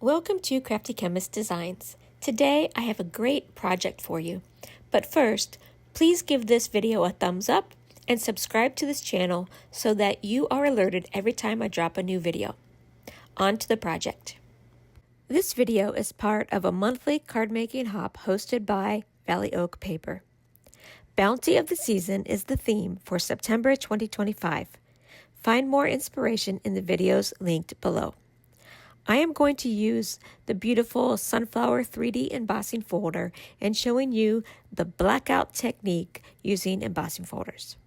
Welcome to Crafty Chemist Designs. Today I have a great project for you. But first, please give this video a thumbs up and subscribe to this channel so that you are alerted every time I drop a new video. On to the project. This video is part of a monthly card making hop hosted by Valley Oak Paper. Bounty of the Season is the theme for September 2025. Find more inspiration in the videos linked below. I am going to use the beautiful Sunflower 3D embossing folder and showing you the blackout technique using embossing folders.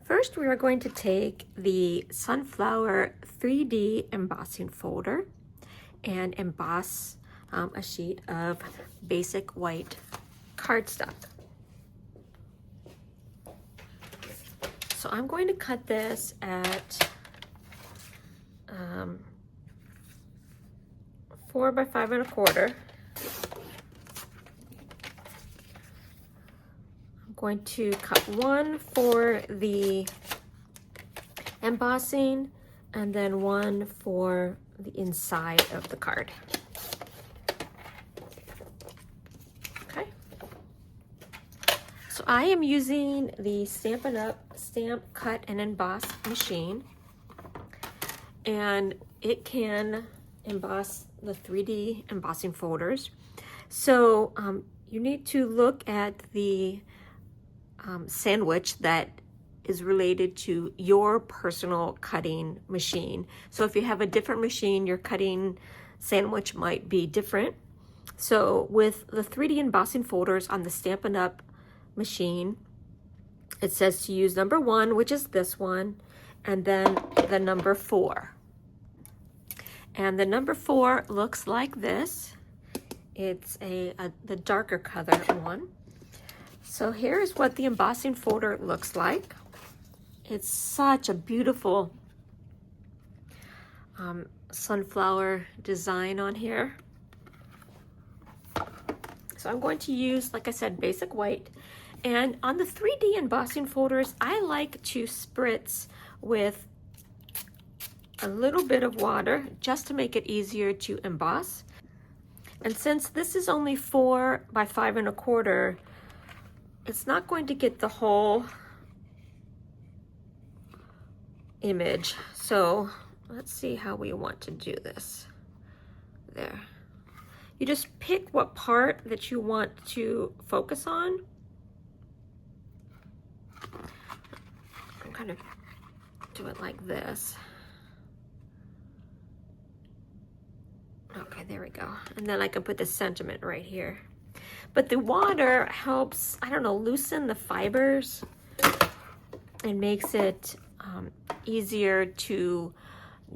First, we are going to take the Sunflower 3D embossing folder and emboss a sheet of basic white cardstock. So I'm going to cut this at 4 by 5 1/4. I'm going to cut one for the embossing and then one for the inside of the card. Okay. So I am using the Stampin Up Stamp, Cut, and Emboss machine, and it can emboss the 3D embossing folders. So you need to look at the sandwich that is related to your personal cutting machine. So if you have a different machine, your cutting sandwich might be different. So with the 3D embossing folders on the Stampin' Up machine, it says to use number 1, which is this one, and then the number 4. And the number 4 looks like this. It's the darker color one. So here's what the embossing folder looks like. It's such a beautiful sunflower design on here. So I'm going to use, like I said, basic white. And on the 3D embossing folders, I like to spritz with a little bit of water just to make it easier to emboss. And since this is only 4 by 5 1/4, it's not going to get the whole image. So let's see how we want to do this. There. You just pick what part that you want to focus on. I'm kind of do it like this. Okay, there we go. And then I can put the sentiment right here. But the water helps, I don't know, loosen the fibers and makes it easier to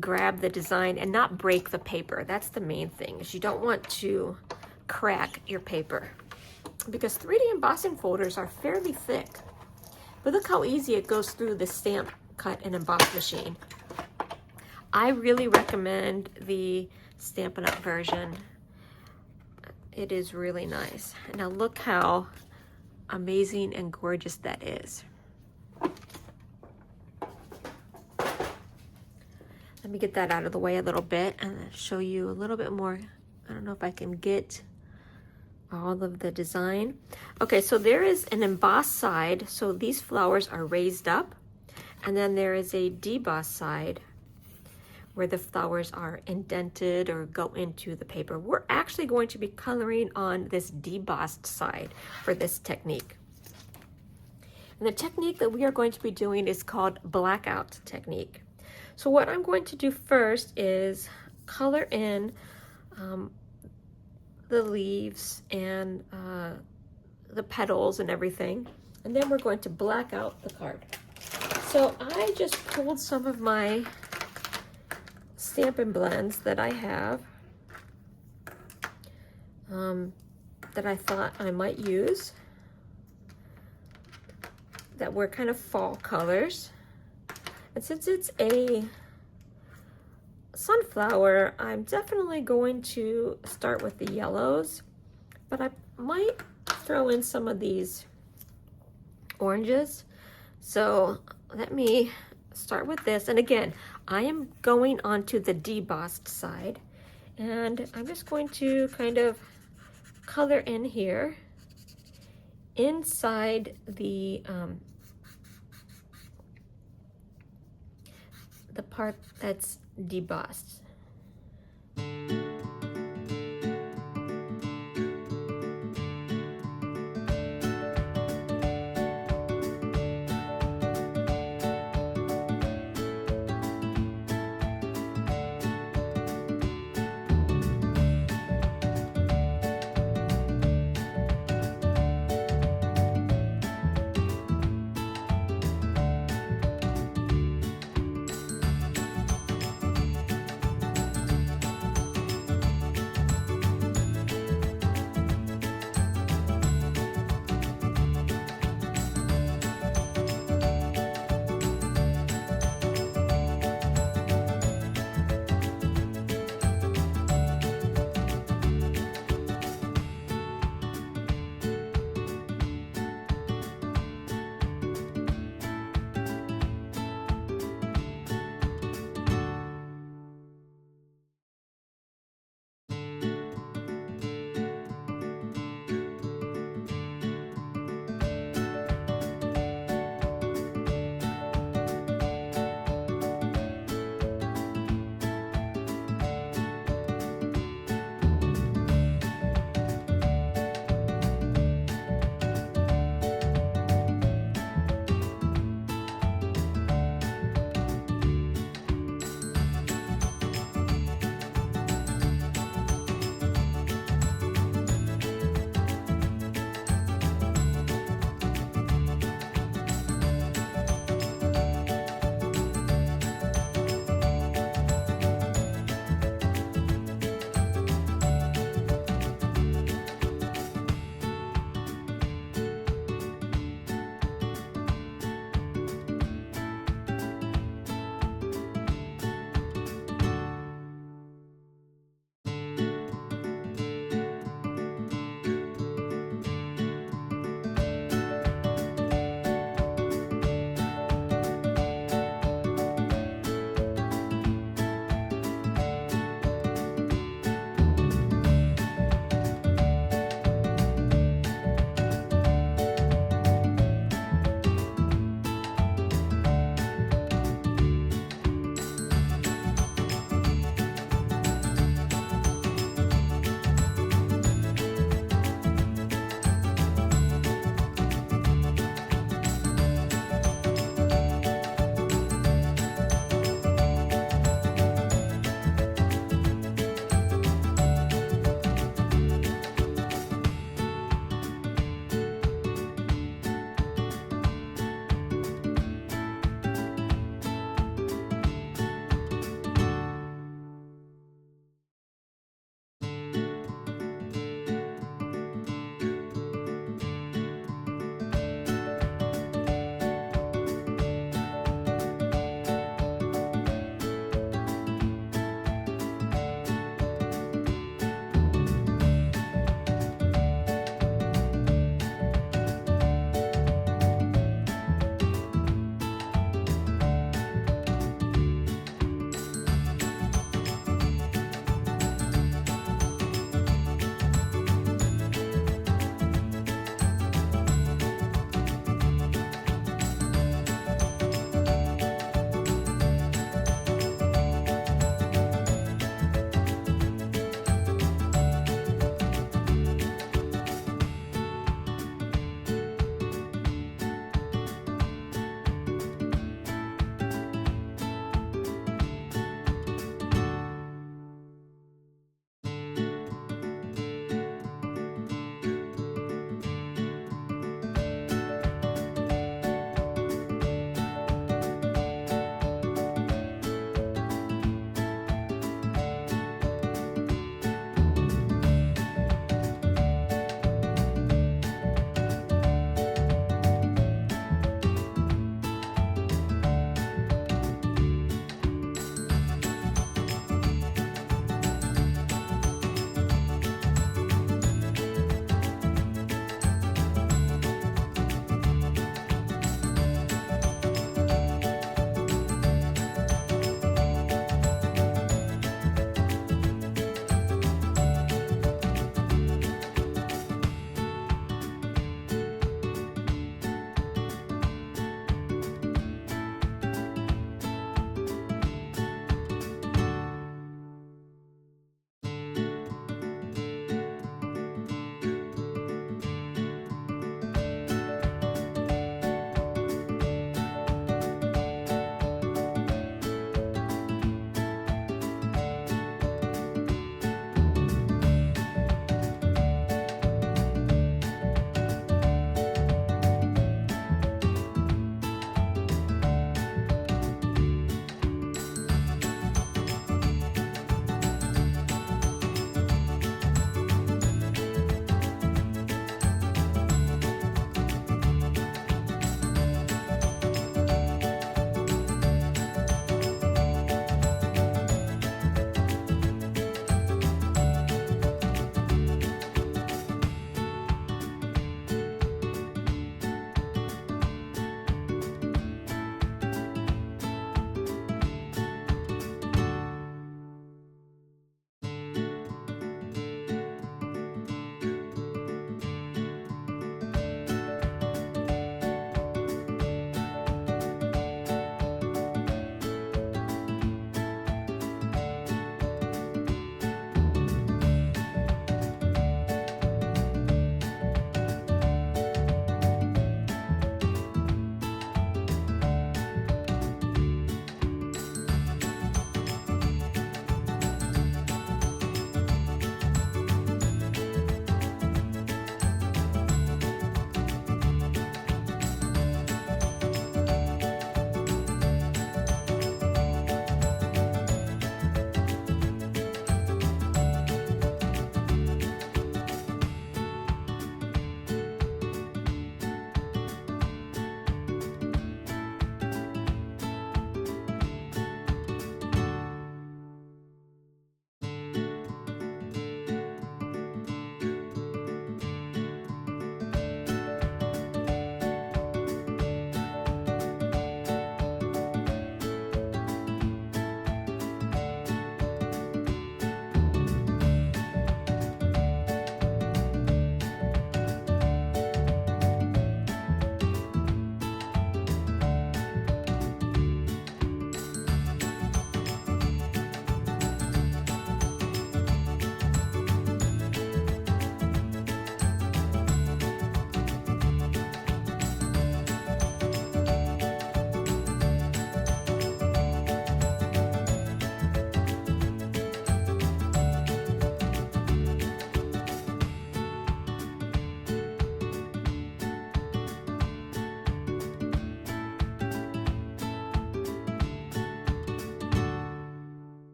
grab the design and not break the paper. That's the main thing, is you don't want to crack your paper, because 3D embossing folders are fairly thick. But look how easy it goes through the Stamp, Cut, and Emboss machine. I really recommend the Stampin' Up version. It is really nice. Now look how amazing and gorgeous that is. Let me get that out of the way a little bit and show you a little bit more. I don't know if I can get all of the design. Okay, so there is an embossed side. So these flowers are raised up. And then there is a debossed side where the flowers are indented or go into the paper. We're actually going to be coloring on this debossed side for this technique. And the technique that we are going to be doing is called blackout technique. So what I'm going to do first is color in the leaves and the petals and everything. And then we're going to black out the card. So I just pulled some of my Stampin' Blends that I have that I thought I might use, that were kind of fall colors. And since it's a sunflower, I'm definitely going to start with the yellows, but I might throw in some of these oranges. So let me start with this. And again, I am going onto the debossed side, And I'm just going to kind of color in here inside the part that's debossed.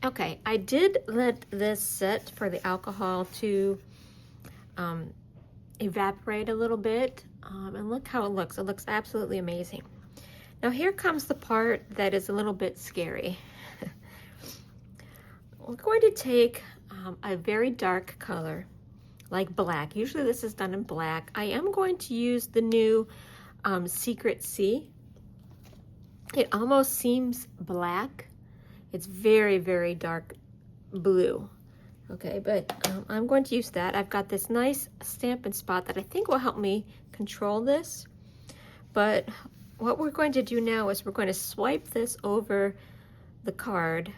Okay, I did let this sit for the alcohol to evaporate a little bit, and look how it looks. It looks absolutely amazing. Now here comes the part that is a little bit scary. We're going to take a very dark color, like black. Usually this is done in black. I am going to use the new Secret Sea. It almost seems black. It's very, very dark blue. Okay, but I'm going to use that. I've got this nice Stampin' spot that I think will help me control this. But what we're going to do now is we're going to swipe this over the card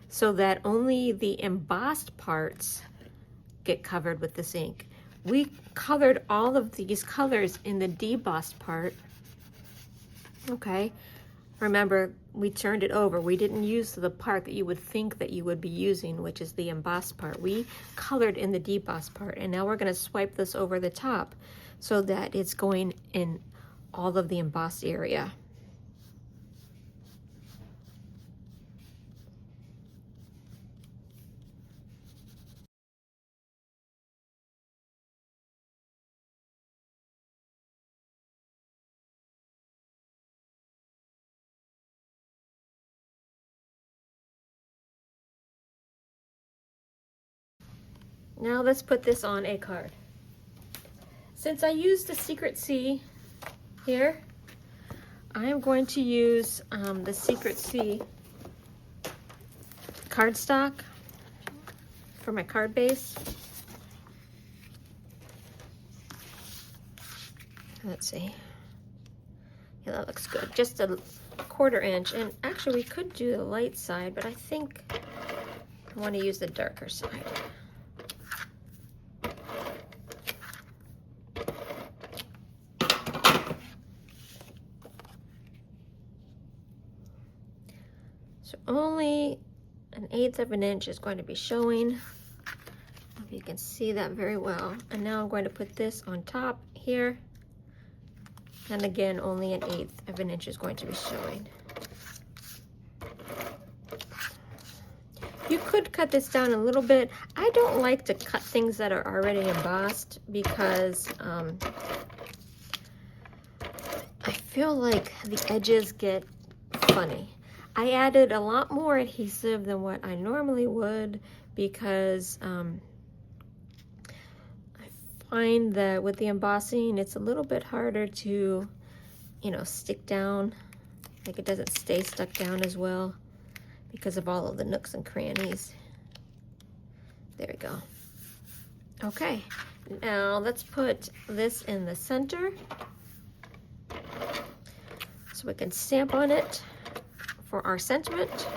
so that only the embossed parts get covered with this ink. We colored all of these colors in the debossed part. Okay, remember, we turned it over. We didn't use the part that you would think that you would be using, which is the embossed part. We colored in the debossed part, and now we're going to swipe this over the top so that it's going in all of the embossed area. Now let's put this on a card. Since I used the Secret Sea here, I am going to use the Secret Sea cardstock for my card base. Let's see. Yeah, that looks good. Just a 1/4 inch. And actually we could do the light side, but I think I want to use the darker side. So only 1/8 of an inch is going to be showing. If you can see that very well. And now I'm going to put this on top here. And again, only 1/8 of an inch is going to be showing. You could cut this down a little bit. I don't like to cut things that are already embossed because I feel like the edges get funny. I added a lot more adhesive than what I normally would because I find that with the embossing, it's a little bit harder to, you know, stick down. Like it doesn't stay stuck down as well because of all of the nooks and crannies. There we go. Okay, now let's put this in the center so we can stamp on it for our sentiment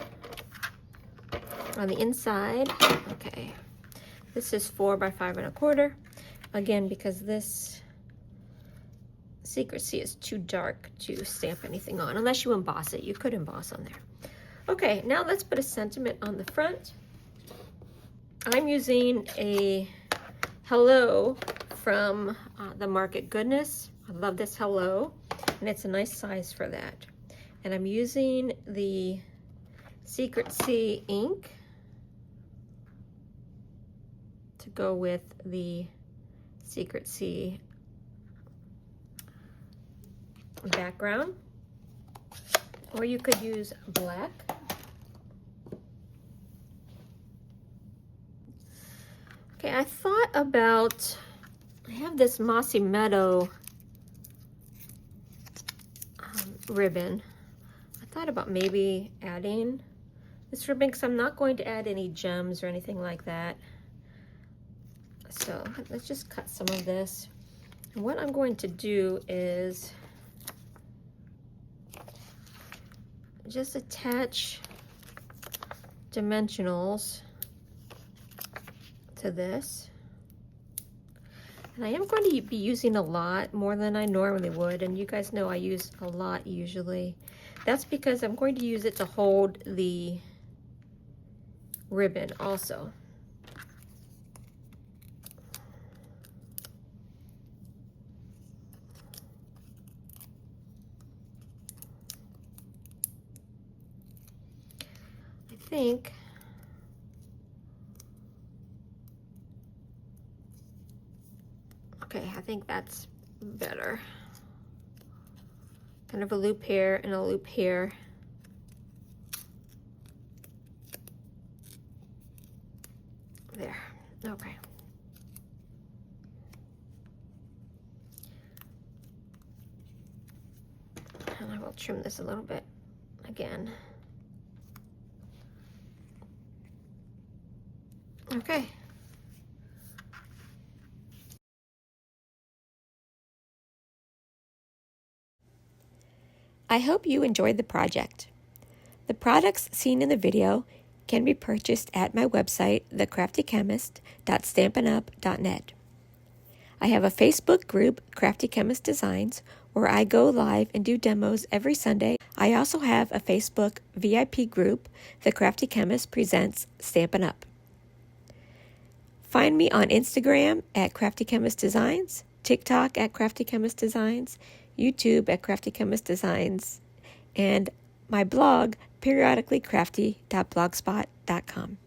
on the inside. Okay, this is 4 by 5 1/4. Again, because this Secret Sea is too dark to stamp anything on, unless you emboss it. You could emboss on there. Okay, now let's put a sentiment on the front. I'm using a hello from the Market Goodness. I love this hello, and it's a nice size for that. And I'm using the Secret Sea ink to go with the Secret Sea background, or you could use black. Okay, I thought about, I have this Mossy Meadow ribbon. I thought about maybe adding this ribbon because I'm not going to add any gems or anything like that. So let's just cut some of this. And what I'm going to do is just attach dimensionals to this. And I am going to be using a lot more than I normally would, and you guys know I use a lot usually. That's because I'm going to use it to hold the ribbon also. I think Okay, I think that's better. Kind of a loop here and a loop here. There, okay. And I will trim this a little bit again. Okay. I hope you enjoyed the project. The products seen in the video can be purchased at my website, thecraftychemist.stampinup.net. I have a Facebook group, Crafty Chemist Designs, where I go live and do demos every Sunday. I also have a Facebook VIP group, The Crafty Chemist Presents Stampin' Up. Find me on Instagram at Crafty Chemist Designs, TikTok at Crafty Chemist Designs, YouTube at Crafty Chemist Designs, and my blog, periodicallycrafty.blogspot.com.